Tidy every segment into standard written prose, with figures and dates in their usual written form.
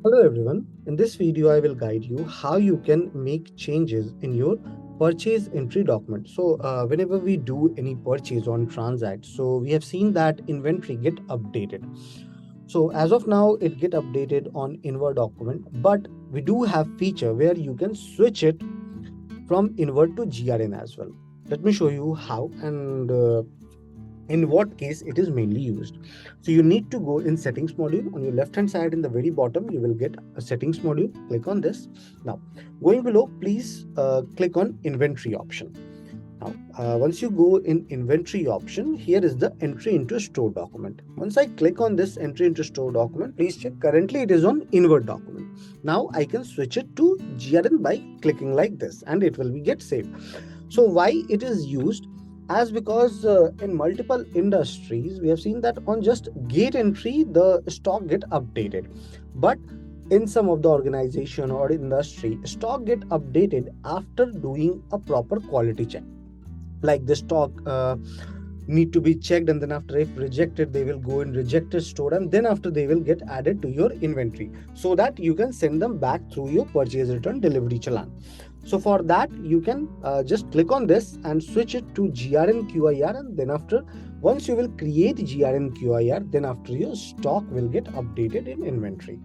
Hello everyone. In this video, I will guide you how you can make changes in your purchase entry document. Whenever we do any purchase on TranZact, so we have seen that inventory get updated. So as of now, it get updated on inward document, but we do have feature where you can switch it from inward to GRN as well. Let me show you how and in what case it is mainly used. So you need to go in settings module. On your left hand side in the very bottom you will get a settings module. Click on this. Now going below, please click on inventory option. Now once you go in inventory option, here is the entry into store document. Once I click on this entry into store document, please check currently it is on inward document. Now I can switch it to GRN by clicking like this and it will be get saved. So why it is used? As because in multiple industries we have seen that on just gate entry the stock get updated, but in some of the organization or industry stock get updated after doing a proper quality check. Like the stock need to be checked, and then after if rejected they will go in rejected store, and then after they will get added to your inventory so that you can send them back through your purchase return delivery challan. So for that you can just click on this and switch it to GRN QIR, and then after once you will create GRN QIR, then after your stock will get updated in inventory.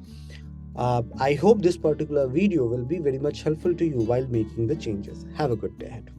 I hope this particular video will be very much helpful to you while making the changes. Have a good day ahead.